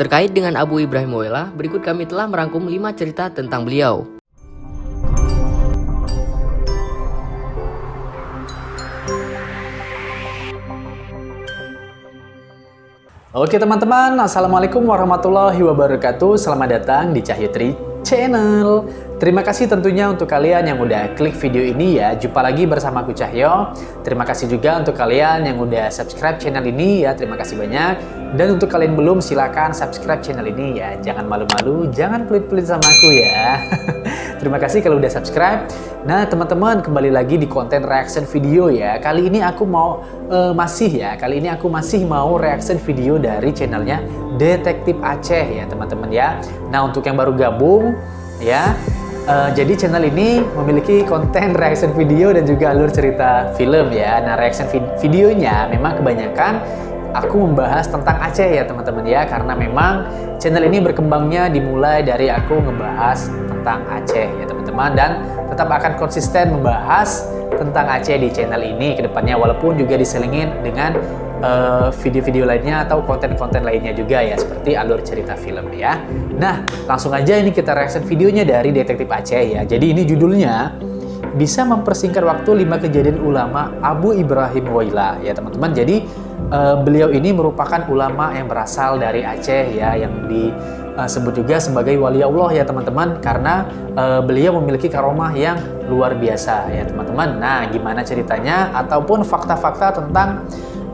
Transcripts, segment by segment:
Terkait dengan Abu Ibrahim Woyla, berikut kami telah merangkum 5 cerita tentang beliau. Oke teman-teman, Assalamualaikum warahmatullahi wabarakatuh. Selamat datang di Cahyutri Channel. Terima kasih tentunya untuk kalian yang udah klik video ini ya. Jumpa lagi bersama aku Cahyo. Terima kasih juga untuk kalian yang udah subscribe channel ini ya. Terima kasih banyak. Dan untuk kalian belum, silakan subscribe channel ini ya. Jangan malu-malu, jangan pelit-pelit sama aku ya. Terima kasih kalau udah subscribe. Nah teman-teman, kembali lagi di konten reaction video ya. Kali ini aku masih mau reaction video dari channelnya Detektif Aceh ya teman-teman ya. Nah untuk yang baru gabung ya, jadi channel ini memiliki konten reaction video dan juga alur cerita film ya. Nah reaction videonya memang kebanyakan aku membahas tentang Aceh ya teman-teman ya, karena memang channel ini berkembangnya dimulai dari aku ngebahas tentang Aceh ya teman-teman, dan tetap akan konsisten membahas tentang Aceh di channel ini ke depannya, walaupun juga diselingin dengan video-video lainnya atau konten-konten lainnya juga ya, seperti alur cerita film ya. Nah langsung aja ini kita reaction videonya dari Detektif Aceh ya. Jadi ini judulnya bisa mempersingkat waktu 5 kejadian ulama Abu Ibrahim Woyla ya teman-teman. Jadi beliau ini merupakan ulama yang berasal dari Aceh ya, yang disebut juga sebagai wali Allah ya teman-teman, karena beliau memiliki karomah yang luar biasa ya teman-teman. Nah gimana ceritanya ataupun fakta-fakta tentang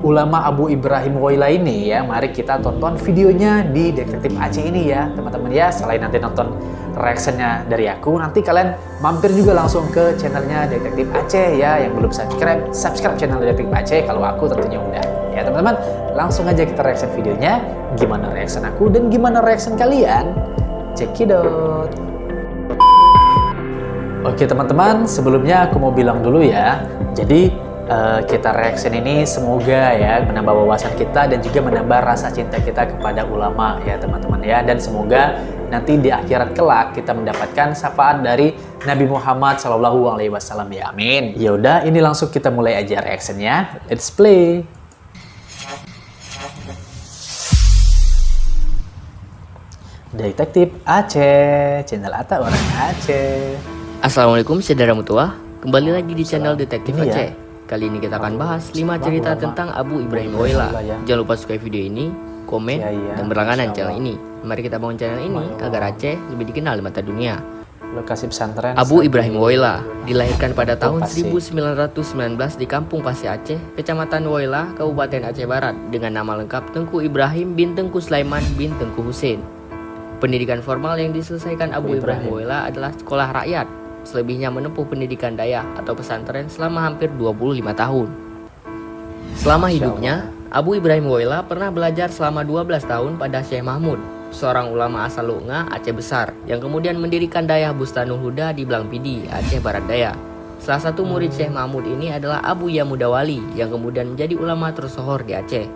ulama Abu Ibrahim Woyla ini ya, mari kita tonton videonya di Detektif Aceh ini ya teman-teman ya. Selain nanti nonton reactionnya dari aku, nanti kalian mampir juga langsung ke channelnya Detektif Aceh ya. Yang belum subscribe channel Detektif Aceh, kalau aku tentunya udah ya teman-teman. Langsung aja kita reaction videonya, gimana reaction aku dan gimana reaction kalian, cekidot. Oke teman-teman, sebelumnya aku mau bilang dulu ya, jadi kita reaction ini semoga ya menambah wawasan kita dan juga menambah rasa cinta kita kepada ulama ya teman-teman ya, dan semoga nanti di akhirat kelak kita mendapatkan syafaat dari Nabi Muhammad SAW ya, amin. Ya udah, ini langsung kita mulai aja reactionnya. Let's play. Detektif Aceh, channel Ata orang Aceh. Assalamualaikum saudara mutua, kembali lagi di channel Detektif Ini ya. Aceh. Kali ini kita akan bahas 5 cerita tentang Abu Ibrahim Woyla. Jangan lupa sukai video ini, komen, dan berlangganan channel ini. Mari kita bangun channel ini agar Aceh lebih dikenal di mata dunia. Lokasi pesantren Abu Ibrahim Woyla dilahirkan pada tahun 1919 di Kampung Pasir Aceh, Kecamatan Woyla, Kabupaten Aceh Barat, dengan nama lengkap Tengku Ibrahim bin Tengku Sulaiman bin Tengku Husein. Pendidikan formal yang diselesaikan Abu Ibrahim Woyla adalah sekolah rakyat. Selebihnya menempuh pendidikan dayah atau pesantren selama hampir 25 tahun. Selama hidupnya, Abu Ibrahim Woyla pernah belajar selama 12 tahun pada Syekh Mahmud, seorang ulama asal Lunga, Aceh Besar, yang kemudian mendirikan dayah Bustanul Huda di Blangpidi, Aceh Barat Daya. Salah satu murid Syekh Mahmud ini adalah Abu Yamudawali, yang kemudian menjadi ulama tersohor di Aceh.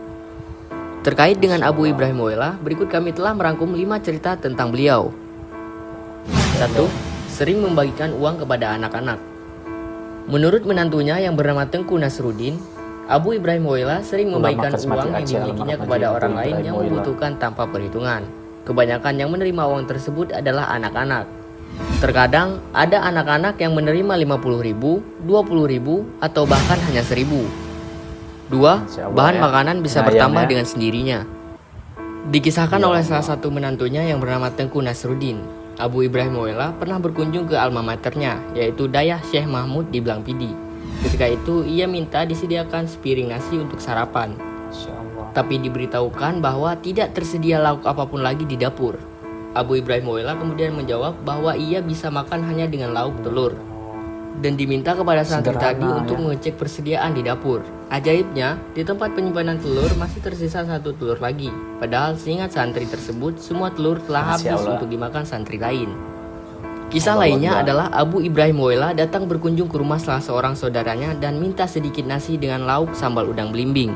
Terkait dengan Abu Ibrahim Woyla, berikut kami telah merangkum 5 cerita tentang beliau. 1. Sering membagikan uang kepada anak-anak. Menurut menantunya yang bernama Tengku Nasruddin, Abu Ibrahim Woyla sering membagikan uang yang dimilikinya kepada orang lain yang membutuhkan tanpa perhitungan. Kebanyakan yang menerima uang tersebut adalah anak-anak. Terkadang ada anak-anak yang menerima 50.000, 20.000, atau bahkan hanya 1.000. 2. Bahan makanan bisa bertambah dengan sendirinya. Dikisahkan oleh salah satu menantunya yang bernama Tengku Nasruddin, Abu Ibrahim Woyla pernah berkunjung ke alma maternya, yaitu dayah Syekh Mahmud di Blangpidi. Ketika itu ia minta disediakan sepiring nasi untuk sarapan, tapi diberitahukan bahwa tidak tersedia lauk apapun lagi di dapur. Abu Ibrahim Woyla kemudian menjawab bahwa ia bisa makan hanya dengan lauk telur, dan diminta kepada santri tadi untuk mengecek persediaan di dapur. Ajaibnya, di tempat penyimpanan telur masih tersisa 1 telur lagi. Padahal seingat santri tersebut, semua telur telah habis untuk dimakan santri lain. Kisah lainnya adalah Abu Ibrahim Woyla datang berkunjung ke rumah salah seorang saudaranya dan minta sedikit nasi dengan lauk sambal udang belimbing.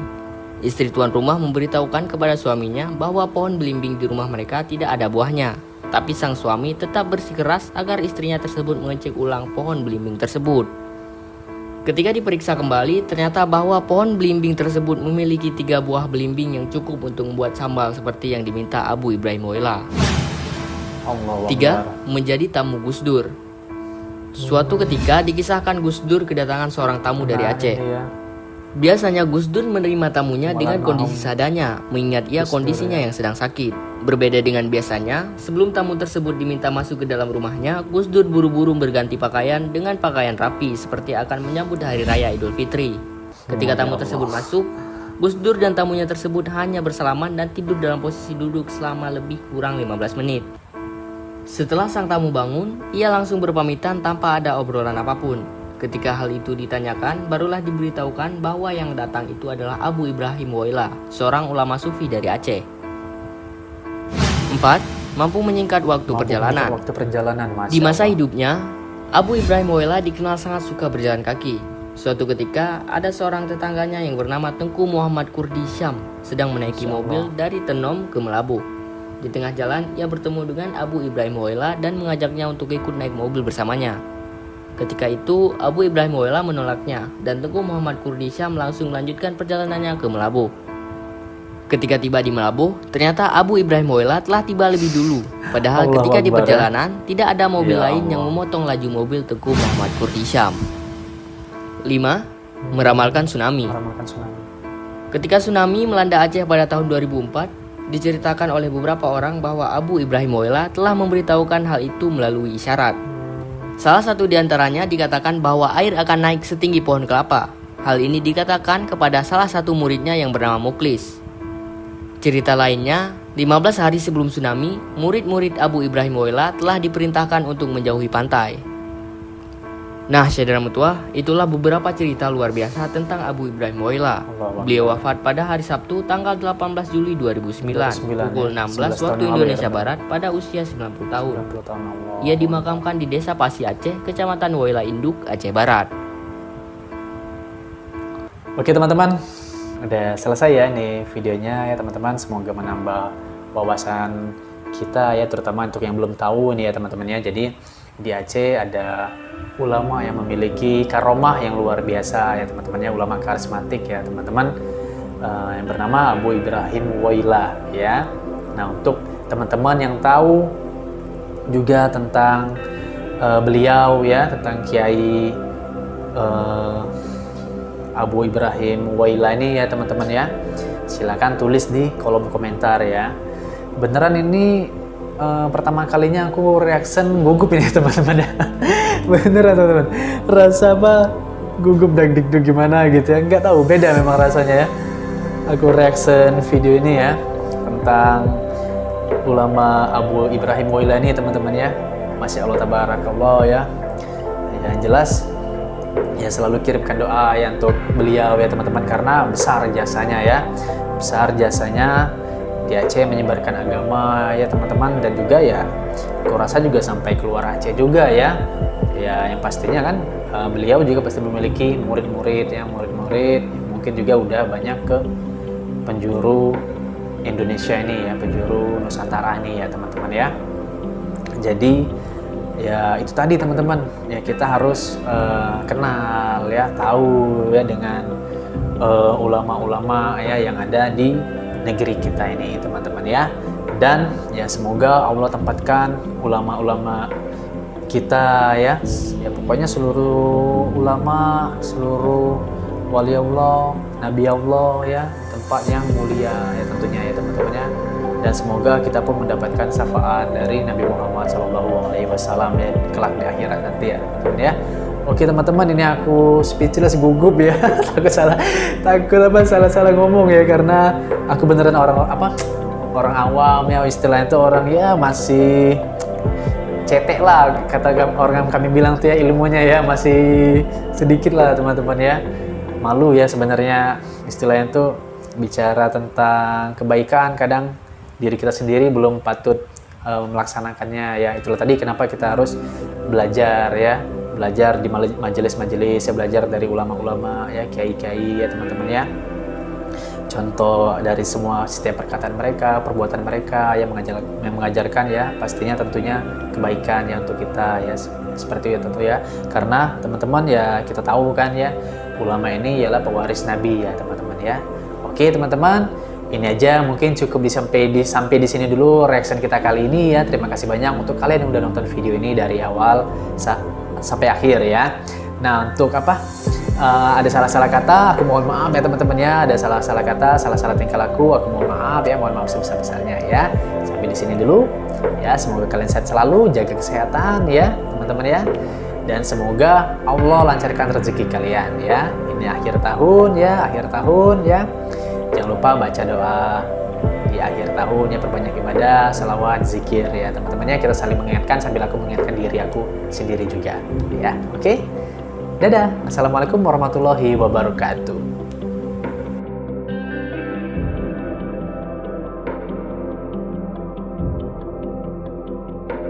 Istri tuan rumah memberitahukan kepada suaminya bahwa pohon belimbing di rumah mereka tidak ada buahnya. Tapi sang suami tetap bersikeras agar istrinya tersebut mengecek ulang pohon belimbing tersebut. Ketika diperiksa kembali, ternyata bahwa pohon belimbing tersebut memiliki 3 buah belimbing yang cukup untuk membuat sambal seperti yang diminta Abu Ibrahim Woyla. 3. Menjadi tamu Gus Dur. Suatu ketika dikisahkan Gus Dur kedatangan seorang tamu dari Aceh. Biasanya Gus Dur menerima tamunya dengan kondisi seadanya, mengingat ia kondisinya yang sedang sakit. Berbeda dengan biasanya, sebelum tamu tersebut diminta masuk ke dalam rumahnya, Gus Dur buru-buru berganti pakaian dengan pakaian rapi seperti akan menyambut Hari Raya Idul Fitri. Ketika tamu tersebut masuk, Gus Dur dan tamunya tersebut hanya bersalaman dan tidur dalam posisi duduk selama lebih kurang 15 menit. Setelah sang tamu bangun, ia langsung berpamitan tanpa ada obrolan apapun. Ketika hal itu ditanyakan, barulah diberitahukan bahwa yang datang itu adalah Abu Ibrahim Woyla, seorang ulama sufi dari Aceh. 4. Mampu menyingkat waktu perjalanan. Di masa hidupnya, Abu Ibrahim Woyla dikenal sangat suka berjalan kaki. Suatu ketika, ada seorang tetangganya yang bernama Tengku Muhammad Kurdi Syam sedang menaiki mobil dari Tenom ke Melabuh. Di tengah jalan, ia bertemu dengan Abu Ibrahim Woyla dan mengajaknya untuk ikut naik mobil bersamanya. Ketika itu, Abu Ibrahim Woyla menolaknya dan Tengku Muhammad Kurdi Syam langsung melanjutkan perjalanannya ke Melabuh. Ketika tiba di Melabuh, ternyata Abu Ibrahim Woyla telah tiba lebih dulu. Padahal ketika di perjalanan, tidak ada mobil lain yang memotong laju mobil Tengku Muhammad Kurdi Syam. 5. Meramalkan tsunami. Ketika tsunami melanda Aceh pada tahun 2004, diceritakan oleh beberapa orang bahwa Abu Ibrahim Woyla telah memberitahukan hal itu melalui isyarat. Salah satu di antaranya dikatakan bahwa air akan naik setinggi pohon kelapa. Hal ini dikatakan kepada salah satu muridnya yang bernama Muklis. Cerita lainnya, 15 hari sebelum tsunami, murid-murid Abu Ibrahim Woyla telah diperintahkan untuk menjauhi pantai. Nah, saudara mutua, itulah beberapa cerita luar biasa tentang Abu Ibrahim Woyla. Beliau wafat pada hari Sabtu tanggal 18 Juli 2009 pukul 16 waktu Indonesia Barat pada usia 90 tahun. Ia dimakamkan di Desa Pasi Aceh, Kecamatan Woyla Induk, Aceh Barat. Oke teman-teman, udah selesai ya nih videonya ya teman-teman. Semoga menambah wawasan kita ya, terutama untuk yang belum tahu nih ya teman-teman ya. Jadi di Aceh ada ulama yang memiliki karomah yang luar biasa ya teman-teman ya, ulama karismatik ya teman-teman, yang bernama Abu Ibrahim Woyla ya. Nah, untuk teman-teman yang tahu juga tentang beliau ya, tentang Kiai Abu Ibrahim Woyla ini ya teman-teman ya, silakan tulis di kolom komentar ya. Beneran ini pertama kalinya aku reaction gugup ini teman-teman ya. Beneran teman-teman, rasa apa, gugup dagdikduk gimana gitu ya, nggak tahu, beda memang rasanya ya. Aku reaction video ini ya tentang ulama Abu Ibrahim Woyla ini teman-teman ya. Masya Allah tabarakallah ya. Yang jelas ya selalu kirimkan doa ya untuk beliau ya teman-teman, karena besar jasanya ya, besar jasanya di Aceh menyebarkan agama ya teman-teman, dan juga ya aku rasa juga sampai keluar Aceh juga ya. Ya yang pastinya kan beliau juga pasti memiliki murid-murid ya, murid-murid mungkin juga udah banyak ke penjuru Indonesia ini ya, penjuru Nusantara ini ya teman-teman ya. Jadi ya itu tadi teman-teman ya, kita harus kenal ya, tahu ya dengan ulama-ulama ya yang ada di negeri kita ini teman-teman ya. Dan ya semoga Allah tempatkan ulama-ulama kita ya, ya pokoknya seluruh ulama, seluruh wali Allah, nabi Allah ya, tempat yang mulia ya tentunya ya teman-teman ya. Dan semoga kita pun mendapatkan syafaat dari Nabi Muhammad SAW ya kelak di akhirat nanti ya teman-teman ya. Oke teman-teman, ini aku speechless, gugup ya. takut salah ngomong ya, karena aku beneran orang awam ya, istilahnya itu orang ya masih cetek lah, kata orang kami bilang tuh ya, ilmunya ya masih sedikit lah teman-teman ya. Malu ya sebenarnya istilahnya tuh bicara tentang kebaikan, kadang diri kita sendiri belum patut melaksanakannya ya. Itulah tadi kenapa kita harus belajar ya, belajar di majelis-majelis ya, belajar dari ulama-ulama ya, kiai-kiai ya teman-teman ya. contoh dari semua setiap perkataan mereka, perbuatan mereka yang mengajarkan ya pastinya tentunya kebaikan ya untuk kita ya, seperti itu tentu ya. Karena teman-teman ya kita tahu kan ya, ulama ini ialah pewaris Nabi ya teman-teman ya. Oke teman-teman, ini aja mungkin cukup sampai di sini dulu reaction kita kali ini ya. Terima kasih banyak untuk kalian yang udah nonton video ini dari awal sampai akhir ya. Nah, untuk ada salah-salah kata, aku mohon maaf ya teman-teman ya. Ada salah-salah kata, salah-salah tingkah laku, aku mohon maaf ya, mohon maaf sebesar-besarnya ya. Sampai di sini dulu ya. Semoga kalian sehat selalu, jaga kesehatan ya teman-teman ya. Dan semoga Allah lancarkan rezeki kalian ya. Ini akhir tahun ya, Jangan lupa baca doa di akhir tahun ya, perbanyak ibadah, salawat, zikir ya teman-teman ya. Kita saling mengingatkan sambil aku mengingatkan diri aku sendiri juga ya. Oke? Dadah. Assalamualaikum warahmatullahi wabarakatuh.